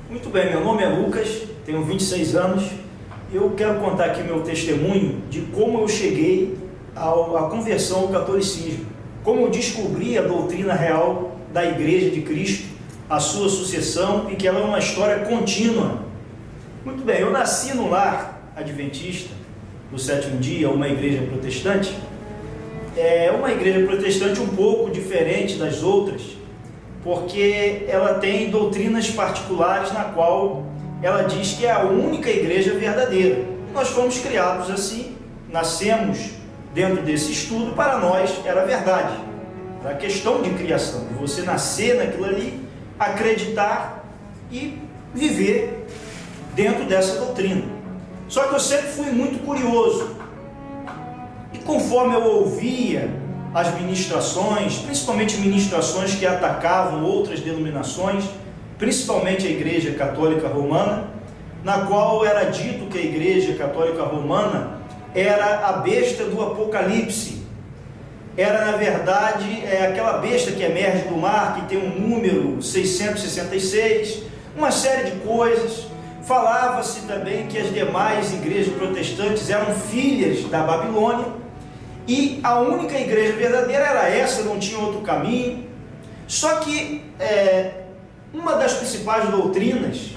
Muito bem, meu nome é Lucas, tenho 26 anos e eu quero contar aqui meu testemunho de como eu cheguei à conversão ao catolicismo, como eu descobri a doutrina real da Igreja de Cristo, a sua sucessão e que ela é uma história contínua. Muito bem, eu nasci no lar adventista do sétimo dia, uma igreja protestante. É uma igreja protestante um pouco diferente das outras, porque ela tem doutrinas particulares na qual ela diz que é a única igreja verdadeira. Nós fomos criados assim, nascemos dentro desse estudo, para nós era verdade. Era a questão de criação, de você nascer naquilo ali, acreditar e viver dentro dessa doutrina. Só que eu sempre fui muito curioso, e conforme eu ouvia as ministrações, principalmente ministrações que atacavam outras denominações, principalmente a Igreja Católica Romana, na qual era dito que a Igreja Católica Romana era a besta do Apocalipse. Era, na verdade, aquela besta que emerge do mar, que tem um número 666, uma série de coisas. Falava-se também que as demais igrejas protestantes eram filhas da Babilônia, e a única igreja verdadeira era essa, não tinha outro caminho. Só que uma das principais doutrinas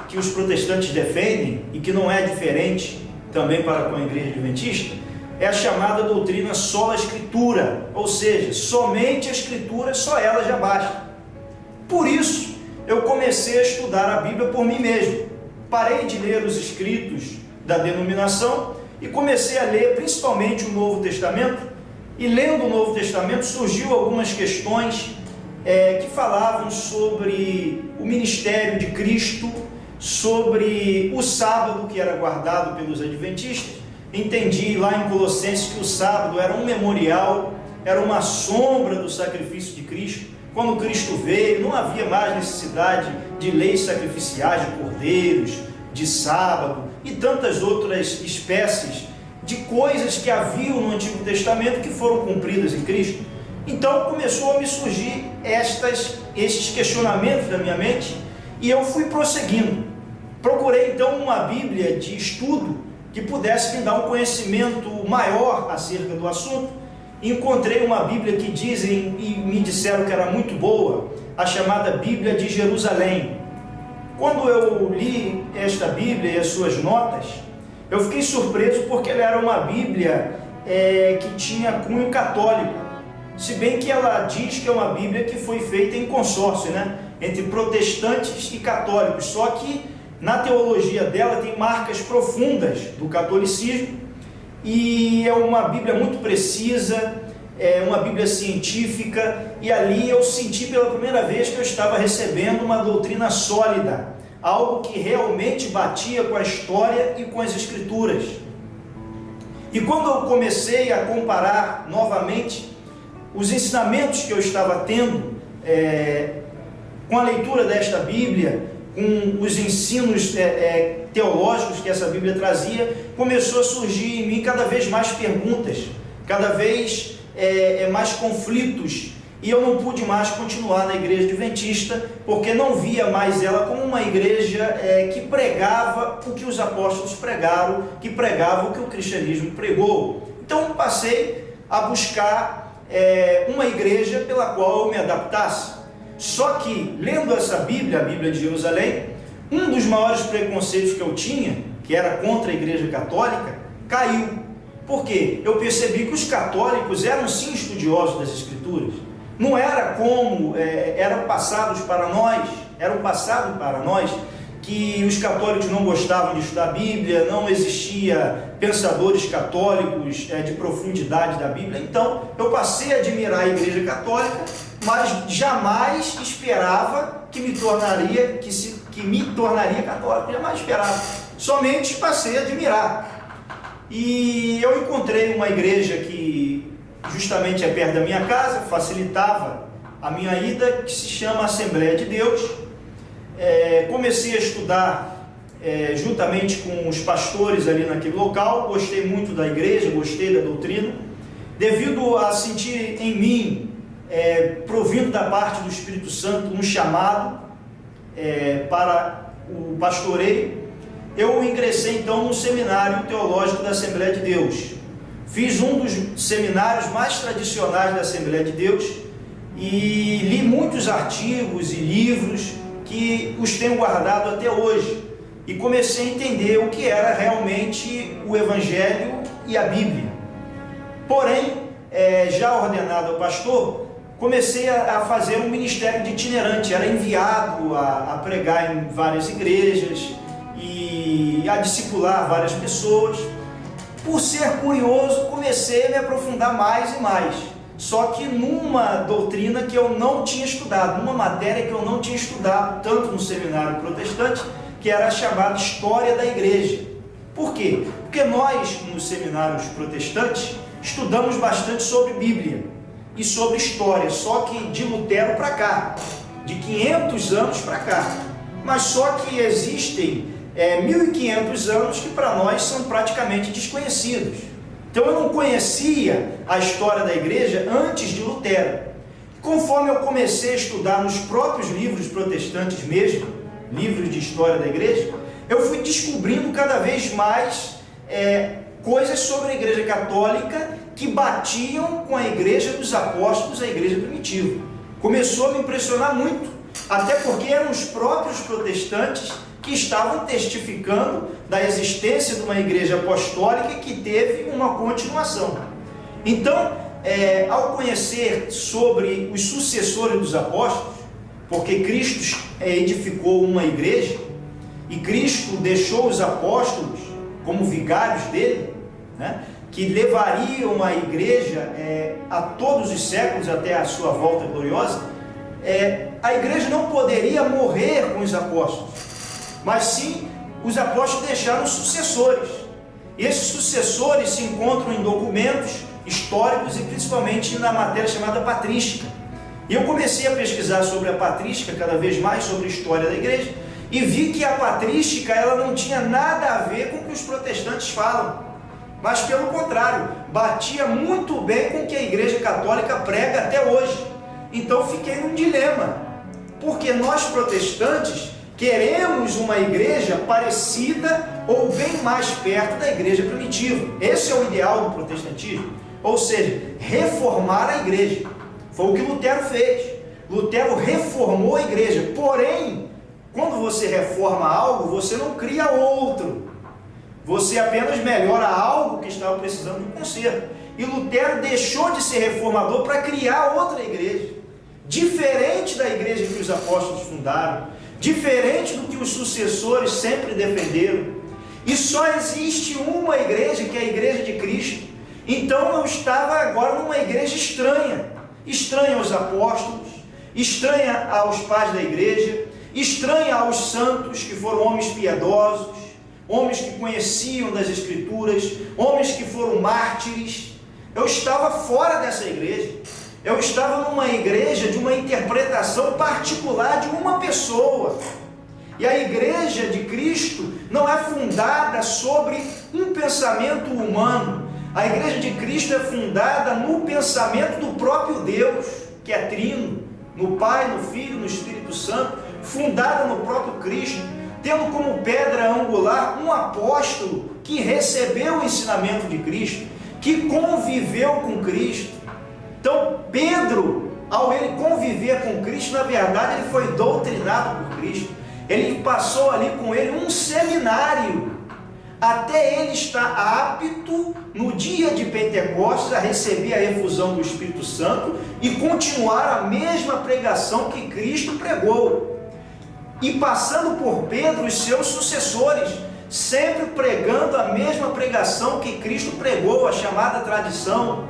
que os protestantes defendem, e que não é diferente também para com a igreja adventista, é a chamada doutrina sola escritura, ou seja, somente a escritura, só ela já basta. Por isso, eu comecei a estudar a Bíblia por mim mesmo. Parei de ler os escritos da denominação e comecei a ler principalmente o Novo Testamento, e lendo o Novo Testamento surgiu algumas questões que falavam sobre o ministério de Cristo, sobre o sábado que era guardado pelos adventistas. Entendi lá em Colossenses que o sábado era um memorial, era uma sombra do sacrifício de Cristo. Quando Cristo veio, não havia mais necessidade de leis sacrificiais, de cordeiros, de sábado e tantas outras espécies de coisas que haviam no Antigo Testamento que foram cumpridas em Cristo. Então começou a me surgir estes questionamentos da minha mente, e eu fui prosseguindo. Procurei então uma Bíblia de estudo que pudesse me dar um conhecimento maior acerca do assunto. Encontrei uma Bíblia que dizem e me disseram que era muito boa, a chamada Bíblia de Jerusalém. Quando eu li esta Bíblia e as suas notas, eu fiquei surpreso porque ela era uma Bíblia que tinha cunho católico, se bem que ela diz que é uma Bíblia que foi feita em consórcio, entre protestantes e católicos, só que na teologia dela tem marcas profundas do catolicismo, e é uma Bíblia muito precisa, é uma Bíblia científica, e ali eu senti pela primeira vez que eu estava recebendo uma doutrina sólida, algo que realmente batia com a história e com as escrituras. E quando eu comecei a comparar novamente os ensinamentos que eu estava tendo com a leitura desta Bíblia, com os ensinos teológicos que essa Bíblia trazia, começou a surgir em mim cada vez mais perguntas, cada vez mais conflitos, e eu não pude mais continuar na igreja adventista, porque não via mais ela como uma igreja que pregava o que os apóstolos pregaram, que pregava o que o cristianismo pregou. Então passei a buscar uma igreja pela qual eu me adaptasse. Só que, lendo essa Bíblia, a Bíblia de Jerusalém, um dos maiores preconceitos que eu tinha, que era contra a Igreja Católica, caiu. Por quê? Eu percebi que os católicos eram sim estudiosos das Escrituras. Não era como eram passados para nós, que os católicos não gostavam de estudar a Bíblia, não existia pensadores católicos de profundidade da Bíblia. Então, eu passei a admirar a Igreja Católica, mas jamais esperava que me tornaria católico, jamais esperava, somente passei a admirar. E eu encontrei uma igreja que justamente é perto da minha casa, facilitava a minha ida, que se chama Assembleia de Deus. Comecei a estudar juntamente com os pastores ali naquele local, gostei muito da igreja, gostei da doutrina, devido a sentir em mim, provindo da parte do Espírito Santo, um chamado para o pastoreio, eu ingressei então no seminário teológico da Assembleia de Deus. Fiz um dos seminários mais tradicionais da Assembleia de Deus e li muitos artigos e livros que os tenho guardado até hoje. E comecei a entender o que era realmente o Evangelho e a Bíblia. Porém, já ordenado ao pastor, comecei a fazer um ministério de itinerante. Era enviado a pregar em várias igrejas e a discipular várias pessoas. Por ser curioso, comecei a me aprofundar mais e mais. Só que numa doutrina que eu não tinha estudado, numa matéria que eu não tinha estudado, tanto no seminário protestante, que era chamada História da Igreja. Por quê? Porque nós, nos seminários protestantes, estudamos bastante sobre Bíblia e sobre história, só que de Lutero para cá, de 500 anos para cá. Mas só que existem 1.500 anos que para nós são praticamente desconhecidos. Então eu não conhecia a história da igreja antes de Lutero. Conforme eu comecei a estudar nos próprios livros protestantes mesmo, livros de história da igreja, eu fui descobrindo cada vez mais coisas sobre a igreja católica que batiam com a igreja dos apóstolos, a igreja primitiva. Começou a me impressionar muito, até porque eram os próprios protestantes que estavam testificando da existência de uma igreja apostólica que teve uma continuação. Então, ao conhecer sobre os sucessores dos apóstolos, porque Cristo edificou uma igreja e Cristo deixou os apóstolos como vigários dele, né, que levariam a igreja a todos os séculos até a sua volta gloriosa, a igreja não poderia morrer com os apóstolos, mas sim os apóstolos deixaram sucessores. E esses sucessores se encontram em documentos históricos e principalmente na matéria chamada patrística. E eu comecei a pesquisar sobre a patrística, cada vez mais sobre a história da igreja, e vi que a patrística ela não tinha nada a ver com o que os protestantes falam, mas pelo contrário, batia muito bem com o que a igreja católica prega até hoje. Então fiquei num dilema, porque nós protestantes queremos uma igreja parecida ou bem mais perto da igreja primitiva. Esse é o ideal do protestantismo, ou seja, reformar a igreja. Foi o que Lutero fez. Lutero reformou a igreja. Porém, quando você reforma algo, você não cria outro. Você apenas melhora algo que estava precisando de um conserto. E Lutero deixou de ser reformador para criar outra igreja, diferente da igreja que os apóstolos fundaram, diferente do que os sucessores sempre defenderam. E só existe uma igreja, que é a igreja de Cristo. Então eu estava agora numa igreja estranha. Estranha aos apóstolos, estranha aos pais da igreja, estranha aos santos que foram homens piedosos, homens que conheciam das Escrituras, homens que foram mártires. Eu estava fora dessa igreja. Eu estava numa igreja de uma interpretação particular de uma pessoa. E a igreja de Cristo não é fundada sobre um pensamento humano. A igreja de Cristo é fundada no pensamento do próprio Deus, que é trino, no Pai, no Filho, no Espírito Santo, fundada no próprio Cristo, tendo como pedra angular um apóstolo que recebeu o ensinamento de Cristo, que conviveu com Cristo. Então Pedro, ao ele conviver com Cristo, na verdade ele foi doutrinado por Cristo. Ele passou ali com ele um seminário, até ele estar apto no dia de Pentecostes a receber a efusão do Espírito Santo e continuar a mesma pregação que Cristo pregou. E passando por Pedro e seus sucessores, sempre pregando a mesma pregação que Cristo pregou, a chamada tradição.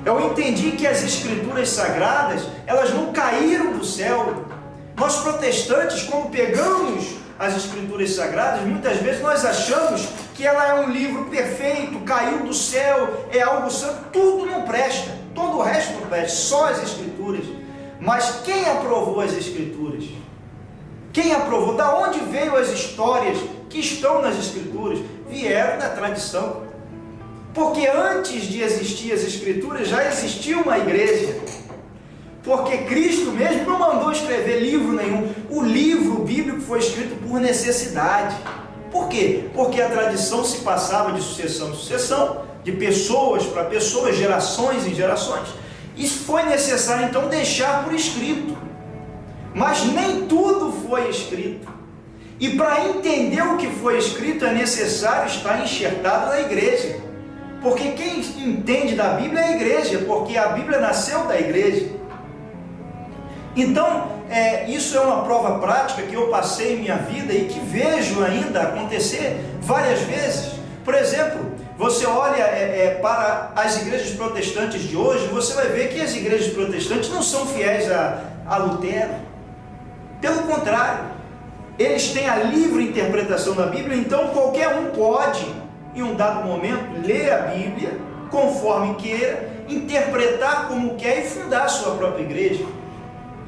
Eu entendi que as Escrituras Sagradas, elas não caíram do céu. Nós protestantes, quando pegamos as Escrituras Sagradas, muitas vezes nós achamos que ela é um livro perfeito, caiu do céu, é algo santo. Tudo não presta, todo o resto não presta, só as Escrituras. Mas quem aprovou as Escrituras? Quem aprovou? Da onde veio as histórias que estão nas Escrituras? Vieram da tradição. Porque antes de existir as Escrituras, já existia uma igreja. Porque Cristo mesmo não mandou escrever livro nenhum. O livro bíblico foi escrito por necessidade. Por quê? Porque a tradição se passava de sucessão em sucessão, de pessoas para pessoas, gerações em gerações. Isso foi necessário então deixar por escrito. Mas nem tudo foi escrito. E para entender o que foi escrito é necessário estar enxertado na igreja. Porque quem entende da Bíblia é a igreja, porque a Bíblia nasceu da igreja. Então, isso é uma prova prática que eu passei em minha vida e que vejo ainda acontecer várias vezes. Por exemplo, você olha para as igrejas protestantes de hoje, você vai ver que as igrejas protestantes não são fiéis a Lutero. Pelo contrário, eles têm a livre interpretação da Bíblia, então qualquer um pode, em um dado momento, ler a Bíblia conforme queira, interpretar como quer e fundar a sua própria igreja.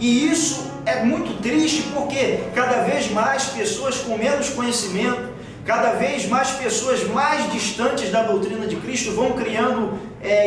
E isso é muito triste, porque cada vez mais pessoas com menos conhecimento, cada vez mais pessoas mais distantes da doutrina de Cristo vão criando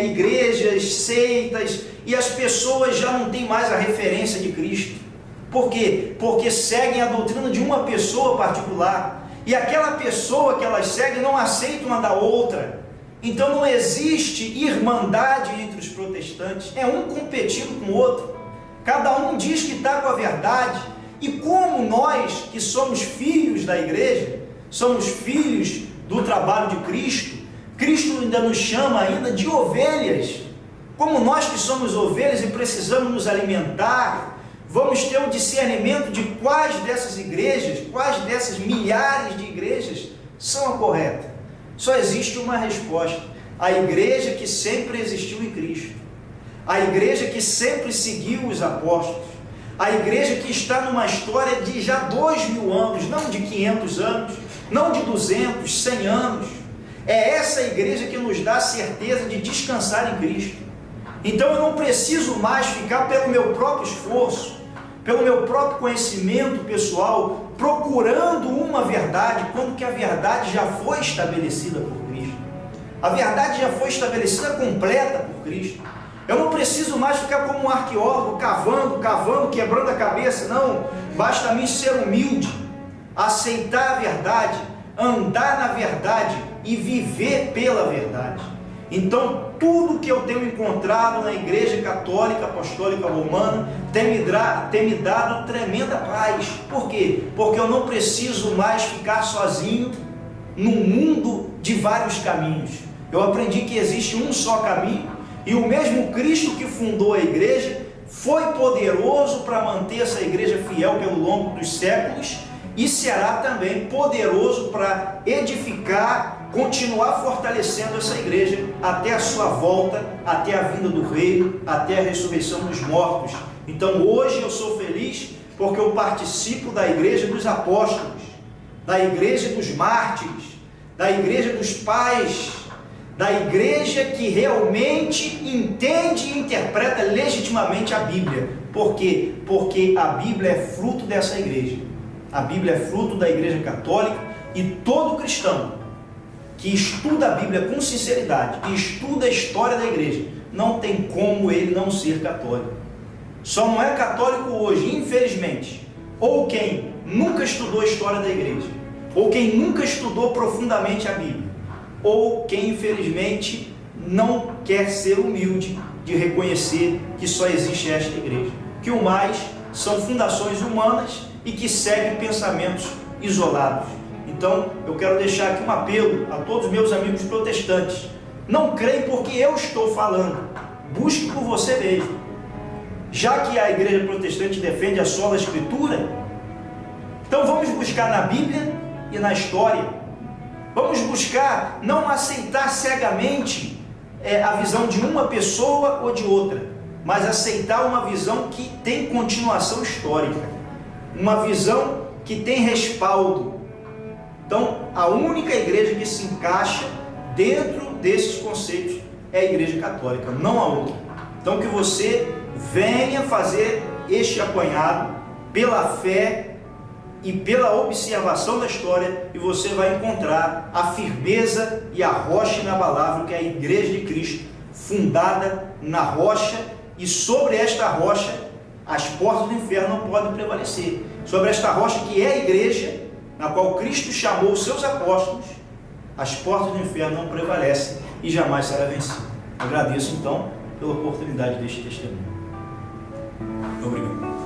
igrejas, seitas, e as pessoas já não têm mais a referência de Cristo. Por quê? Porque seguem a doutrina de uma pessoa particular, e aquela pessoa que elas seguem não aceita uma da outra. Então não existe irmandade entre os protestantes, é um competindo com o outro. Cada um diz que está com a verdade, e como nós que somos filhos da igreja, somos filhos do trabalho de Cristo, Cristo ainda nos chama ainda de ovelhas. Como nós que somos ovelhas e precisamos nos alimentar, vamos ter um discernimento de quais dessas igrejas, quais dessas milhares de igrejas são a correta. Só existe uma resposta: a igreja que sempre existiu em Cristo, a igreja que sempre seguiu os apóstolos, a igreja que está numa história de já 2000 anos, não de 500 anos, não de 200, 100 anos. É essa igreja que nos dá a certeza de descansar em Cristo. Então eu não preciso mais ficar pelo meu próprio esforço, pelo meu próprio conhecimento pessoal, procurando uma verdade, quando que a verdade já foi estabelecida por Cristo. A verdade já foi estabelecida completa por Cristo. Eu não preciso mais ficar como um arqueólogo, cavando, quebrando a cabeça. Não, basta a mim ser humilde, aceitar a verdade, andar na verdade e viver pela verdade. Então, tudo que eu tenho encontrado na Igreja Católica Apostólica Romana tem me dado tremenda paz. Por quê? Porque eu não preciso mais ficar sozinho num mundo de vários caminhos. Eu aprendi que existe um só caminho, e o mesmo Cristo que fundou a igreja foi poderoso para manter essa igreja fiel pelo longo dos séculos, e será também poderoso para edificar, continuar fortalecendo essa igreja até a sua volta, até a vinda do reino, até a ressurreição dos mortos. Então hoje eu sou feliz porque eu participo da igreja dos apóstolos, da igreja dos mártires, da igreja dos pais, da igreja que realmente entende e interpreta legitimamente a Bíblia. Por quê? Porque a Bíblia é fruto dessa igreja. A Bíblia é fruto da Igreja Católica, e todo cristão que estuda a Bíblia com sinceridade, que estuda a história da igreja, não tem como ele não ser católico. Só não é católico hoje, infelizmente, ou quem nunca estudou a história da igreja, ou quem nunca estudou profundamente a Bíblia, ou quem infelizmente não quer ser humilde de reconhecer que só existe esta igreja, que o mais são fundações humanas e que seguem pensamentos isolados. Então eu quero deixar aqui um apelo a todos os meus amigos protestantes: não creem porque eu estou falando, busque por você mesmo. Já que a igreja protestante defende a sola escritura, então vamos buscar na Bíblia e na história. Vamos buscar não aceitar cegamente a visão de uma pessoa ou de outra, mas aceitar uma visão que tem continuação histórica, uma visão que tem respaldo. Então, a única igreja que se encaixa dentro desses conceitos é a Igreja Católica, não a outra. Então, que você venha fazer este apanhado pela fé e pela observação da história, e você vai encontrar a firmeza e a rocha inabalável que é a Igreja de Cristo, fundada na rocha e sobre esta rocha as portas do inferno não podem prevalecer. Sobre esta rocha que é a igreja, na qual Cristo chamou os seus apóstolos, as portas do inferno não prevalecem e jamais será vencido. Agradeço então pela oportunidade deste testemunho. Obrigado.